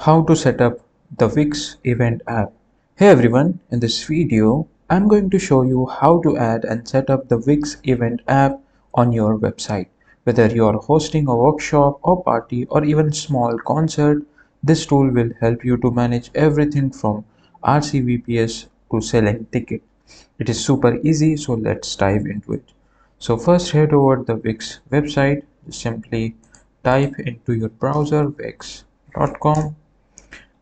How to set up the Wix Event app. Hey everyone, in this video, I'm going to show you how to add and set up the Wix Event app on your website. Whether you're hosting a workshop or party or even small concert, this tool will help you to manage everything from RCVPS to selling tickets. It is super easy, so let's dive into it. So first head over the Wix website. Simply type into your browser wix.com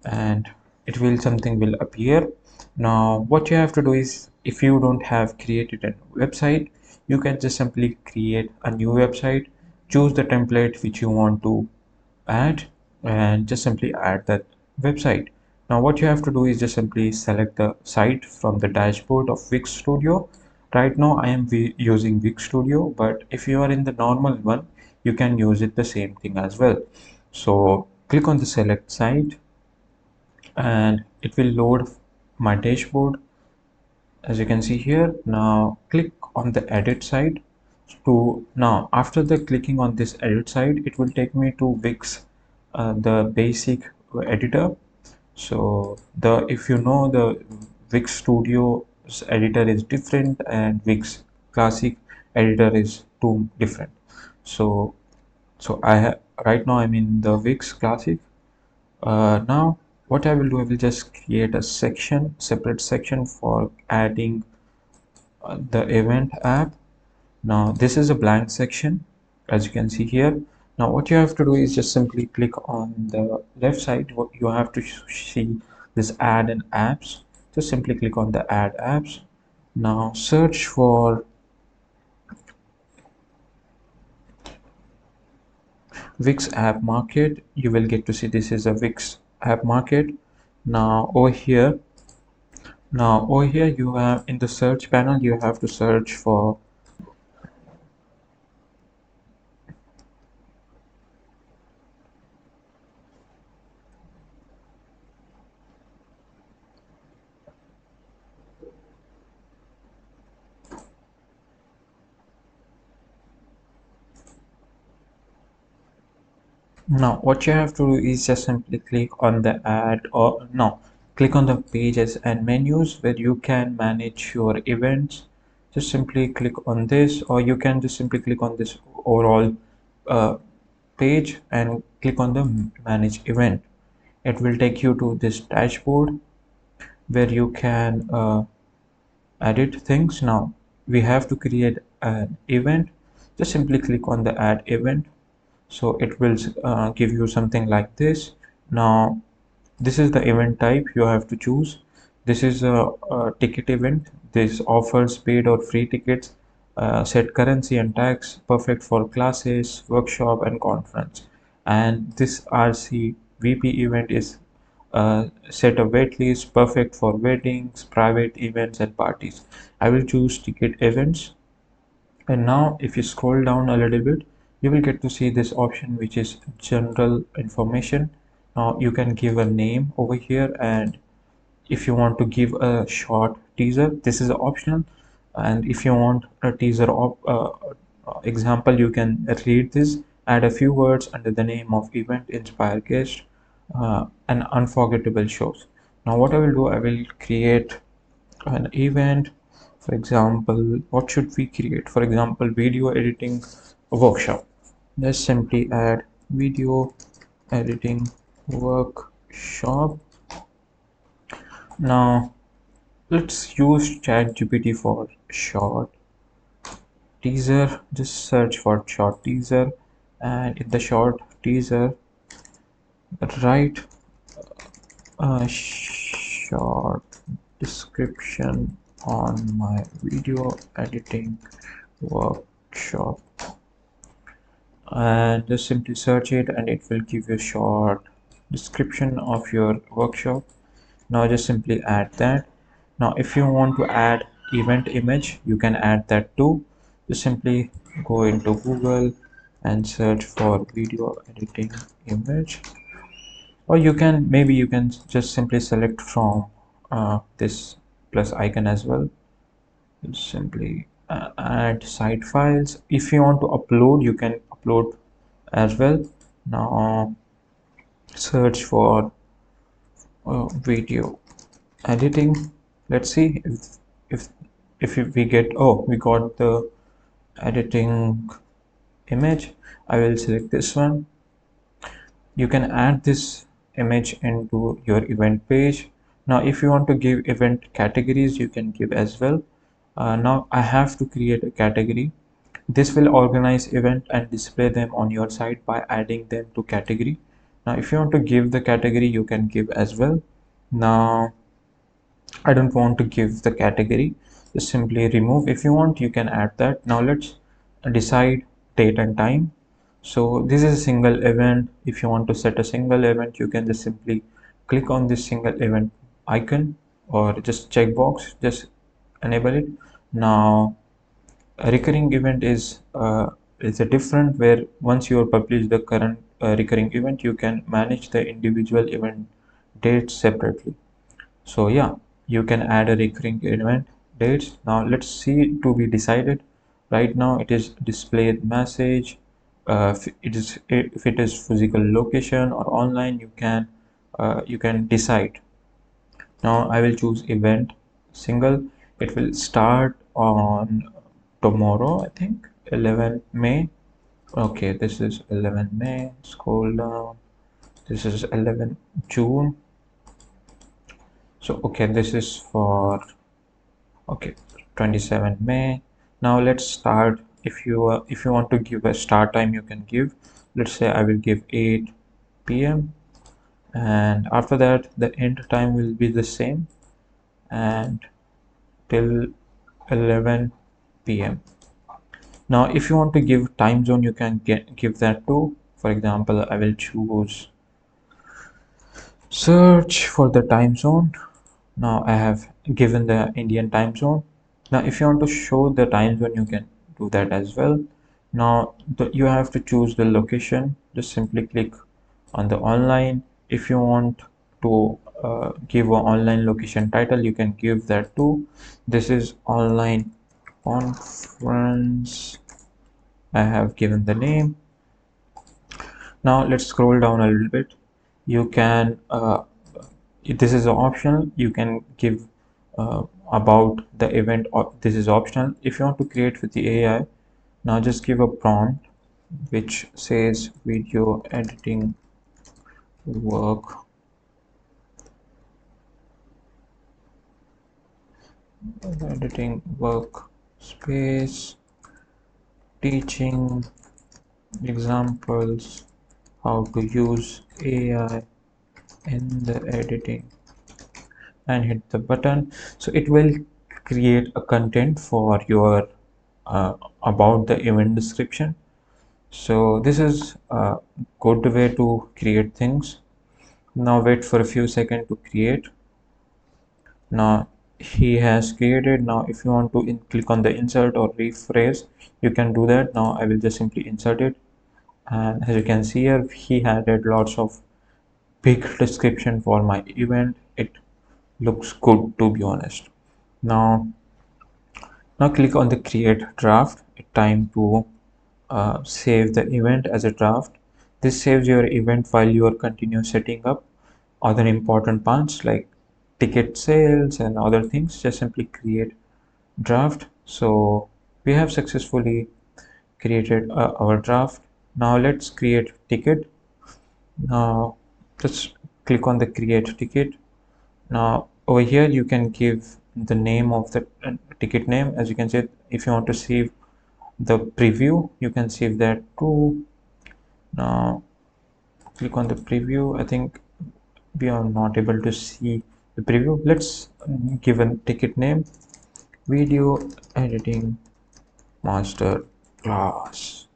and it will something will appear. Now what you have to do is, if you don't have created a website, you can just simply create a new website, choose the template which you want to add, and just simply add that website. Now what you have to do is just simply select the site from the dashboard of Wix Studio. Right now I am using Wix Studio, but if you are in the normal one, you can use it the same thing as well. So click on the select site and it will load my dashboard as you can see here. Now click on the edit side. To now after the clicking on this edit side, it will take me to Wix, the basic editor. So the if you know, the Wix Studio's editor is different and Wix Classic editor is too different. So I have right now I'm in the Wix Classic. Now what I will do, I will just create a separate section for adding the event app. Now this is a blank section as you can see here. Now what you have to do is just simply click on the left side. What you have to see this add and apps. Just simply click on the add apps. Now search for Wix app market. You will get to see this is a Wix app market. Now over here you have in the search panel, you have to search for now what you have to do is just simply click on the add, or no, click on the pages and menus where you can manage your events. Just simply click on this, or you can just simply click on this overall uh, page and click on the manage event. It will take you to this dashboard where you can edit things. Now we have to create an event. Just simply click on the add event, so it will give you something like this. Now this is the event type you have to choose. This is a ticket event. This offers paid or free tickets, set currency and tax, perfect for classes, workshop and conference. And this RCVP event is set a wait list, perfect for weddings, private events and parties. I will choose ticket events. And now if you scroll down a little bit, you will get to see this option which is general information. Now you can give a name over here, and if you want to give a short teaser, this is optional. And if you want a teaser of example, you can read this, add a few words under the name of event, inspire guest, and unforgettable shows. Now what I will do, I will create an event. For example, what should we create? For example, video editing workshop. Just simply add video editing workshop. Now let's use ChatGPT for short teaser. Just search for short teaser, and in the short teaser write a short description on my video editing workshop, and just simply search it and it will give you a short description of your workshop. Now just simply add that. Now if you want to add event image, you can add that too. Just simply go into Google and search for video editing image, or you can maybe you can just simply select from this plus icon as well. Just simply add site files. If you want to upload, you can upload as well. Now search for video editing. Let's see if we get, oh, we got the editing image. I will select this one. You can add this image into your event page. Now if you want to give event categories, you can give as well. Now I have to create a category. This will organize event and display them on your site by adding them to category. Now if you want to give the category, you can give as well. Now I don't want to give the category, just simply remove. If you want, you can add that. Now let's decide date and time. So this is a single event. If you want to set a single event, you can just simply click on this single event icon or just checkbox, just enable it. Now a recurring event is a different, where once you publish the current recurring event, you can manage the individual event dates separately. So yeah, you can add a recurring event dates. Now let's see to be decided. Right now it is displayed message. If it is physical location or online, you can decide. Now I will choose event single. It will start on tomorrow, I think 11 May. Okay, this is 11 May. Scroll down. This is 11 June. So okay, this is for, okay, 27 May. Now let's start. If you want to give a start time, you can give, let's say I will give 8 p.m. and after that the end time will be the same and till 11 p.m. Now if you want to give time zone, you can give that too. For example, I will choose search for the time zone. Now I have given the Indian time zone. Now if you want to show the time zone, you can do that as well. Now you have to choose the location. Just simply click on the online. If you want to give an online location title, you can give that too. This is online conference. I have given the name. Now let's scroll down a little bit. You can this is optional. You can give about the event, or this is optional. If you want to create with the AI, now just give a prompt which says video editing work editing workspace teaching examples how to use AI in the editing, and hit the button. So it will create a content for your uh, about the event description. So this is a good way to create things. Now wait for a few seconds to create. Now he has created. Now if you want to click on the insert or rephrase, you can do that. Now I will just simply insert it, and as you can see here, he added lots of big description for my event. It looks good, to be honest. Now click on the create draft. It's time to save the event as a draft. This saves your event while you are continue setting up other important parts like ticket sales and other things. Just simply create draft. So we have successfully created our draft. Now let's create ticket. Now just click on the create ticket. Now over here you can give the name of the ticket name. As you can see, if you want to save the preview, you can save that too. Now click on the preview. I think we are not able to see the preview. Let's give a ticket name, video editing master class.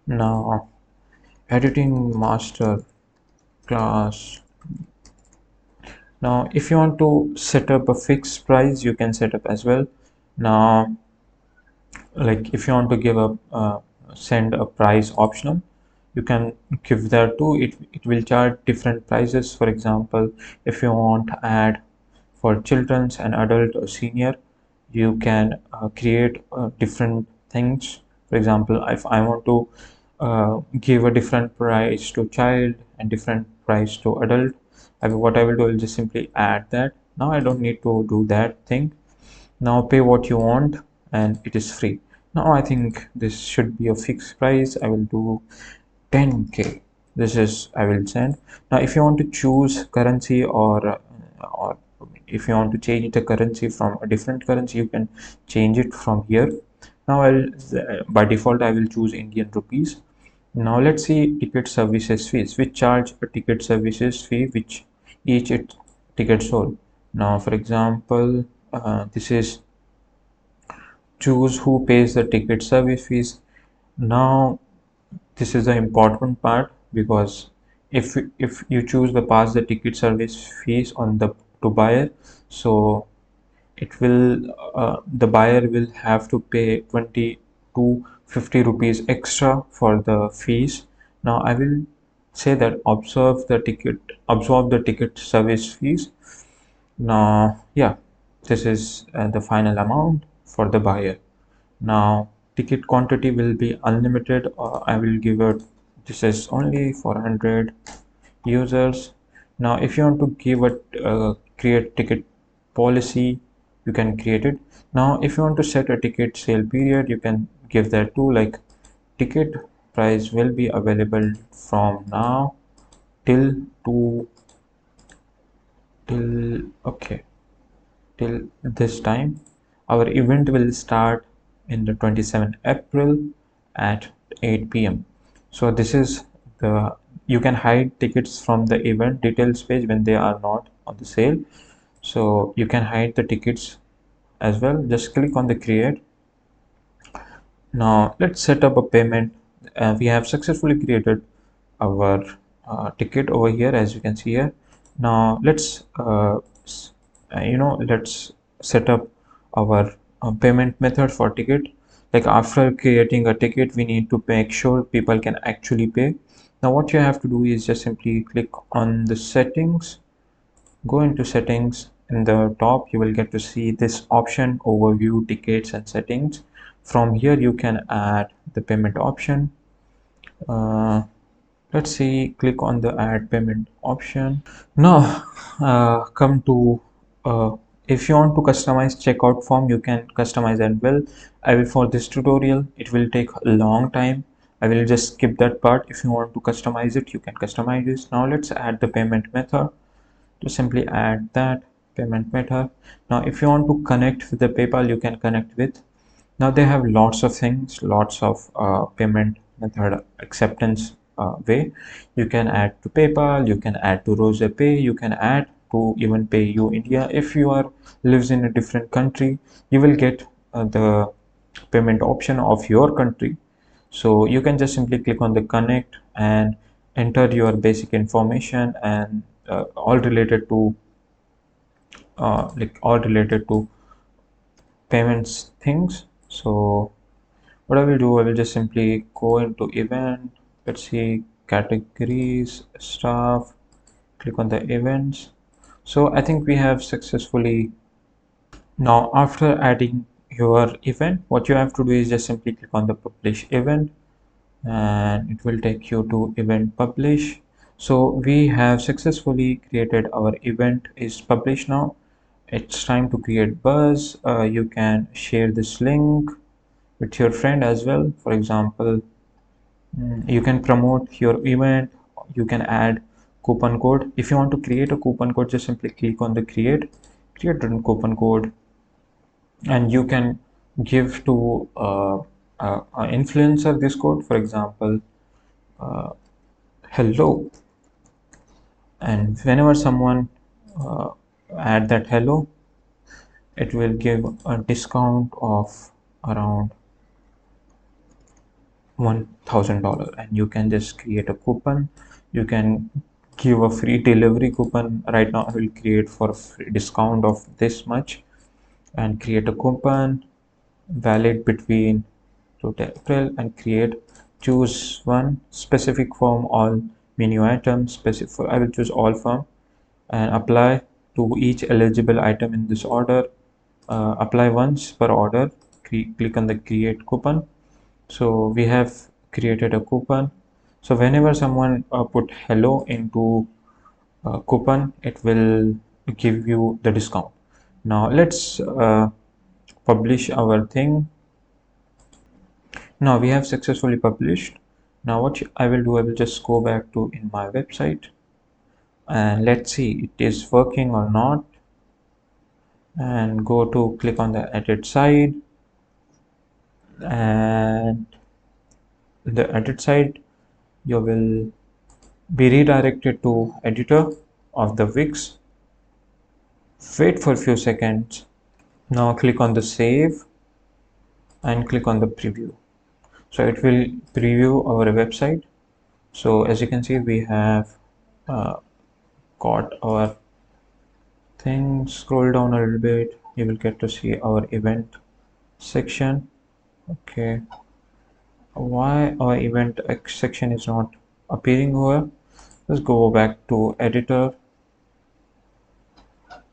Now editing master class. Now if you want to set up a fixed price, you can set up as well. Now like if you want to give a send a price optional, you can give that too. It will charge different prices. For example, if you want to add for children's and adult or senior, you can create different things. For example, if I want to give a different price to child and different price to adult, what I will do, I'll just simply add that. Now I don't need to do that thing. Now pay what you want and it is free. Now I think this should be a fixed price. I will do 10K. This is I will send. Now if you want to choose currency, or if you want to change the currency from a different currency, you can change it from here. Now I'll by default I will choose Indian rupees. Now let's see ticket services fees. We charge a ticket services fee which each ticket sold. Now for example, this is choose who pays the ticket service fees. Now this is the important part, because if you choose the pass the ticket service fees on the to buyer, so it will the buyer will have to pay 20 to 50 rupees extra for the fees. Now I will say that absorb the ticket service fees. Now yeah, this is the final amount for the buyer. Now ticket quantity will be unlimited. I will give it, this is only for 100 users. Now if you want to give it create ticket policy, you can create it. Now if you want to set a ticket sale period, you can give that too, like ticket price will be available from now till to till okay till this time. Our event will start in the 27th April at 8 p.m. So this is the, you can hide tickets from the event details page when they are not on the sale. So you can hide the tickets as well. Just click on the create. Now let's set up a payment. We have successfully created our ticket over here, as you can see here. Now let's let's set up our payment method for ticket. Like after creating a ticket, we need to make sure people can actually pay. Now what you have to do is just simply click on the settings, go into settings. In the top you will get to see this option, overview, tickets and settings. From here you can add the payment option. Let's see, click on the add payment option. Now come to if you want to customize checkout form, you can customize that well. I will, for this tutorial it will take a long time, I will just skip that part. If you want to customize it, you can customize this. Now let's add the payment method. To simply add that payment method. Now if you want to connect with the PayPal, you can connect with. Now they have lots of things, lots of payment method acceptance way. You can add to PayPal, you can add to Rose Pay, you can add to even PayU India. If you are lives in a different country, you will get the payment option of your country. So you can just simply click on the connect and enter your basic information, and all related to all related to payments things. So what I will do, I will just simply go into event. Let's see, categories, stuff, click on the events. So I think we have successfully. Now after adding your event, what you have to do is just simply click on the publish event, and it will take you to event publish. So we have successfully created our event is published. Now it's time to create buzz. You can share this link with your friend as well. For example, you can promote your event, you can add coupon code. If you want to create a coupon code, just simply click on the create a coupon code, and you can give to an influencer this code. For example, hello, and whenever someone add that hello, it will give a discount of around $1,000, and you can just create a coupon. You can give a free delivery coupon. Right now I will create for free discount of this much, and create a coupon valid between to April, and create, choose one specific form, all menu items specific. I will choose all form, and apply to each eligible item in this order. Apply once per order. Click on the create coupon. So we have created a coupon. So whenever someone put hello into coupon, it will give you the discount. Now let's publish our thing. Now we have successfully published. Now what I will do, I will just go back to in my website and let's see it is working or not, and go to click on the edit side, and the edit side you will be redirected to editor of the Wix. Wait for a few seconds. Now click on the save and click on the preview. So it will preview our website. So as you can see, we have uh, got our thing. Scroll down a little bit, you will get to see our event section. Okay, why our event section is not appearing here? Let's go back to editor.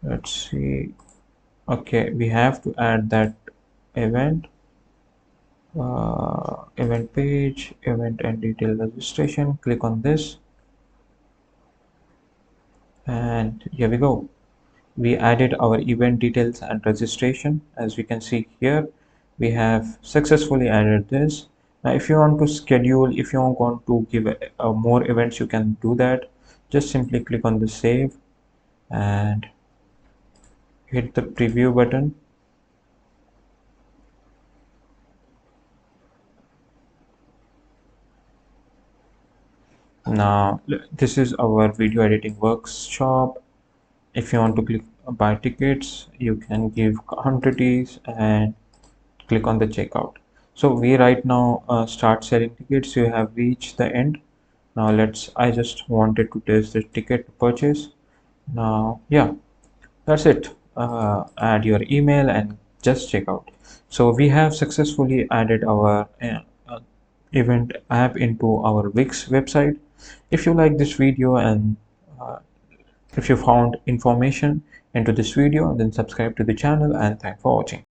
Let's see. Okay, we have to add that event, event page, event and detail registration. Click on this and here we go. We added our event details and registration. As we can see here, we have successfully added this. Now if you want to schedule, if you want to give more events, you can do that. Just simply click on the save and hit the preview button. Now this is our video editing workshop. If you want to click buy tickets, you can give quantities and click on the checkout. So we right now start selling tickets. You have reached the end. Now I just wanted to test the ticket purchase. Now yeah, that's it. Add your email and just check out. So we have successfully added our event app into our Wix website. If you like this video and uh, if you found information into this video, then subscribe to the channel and thanks for watching.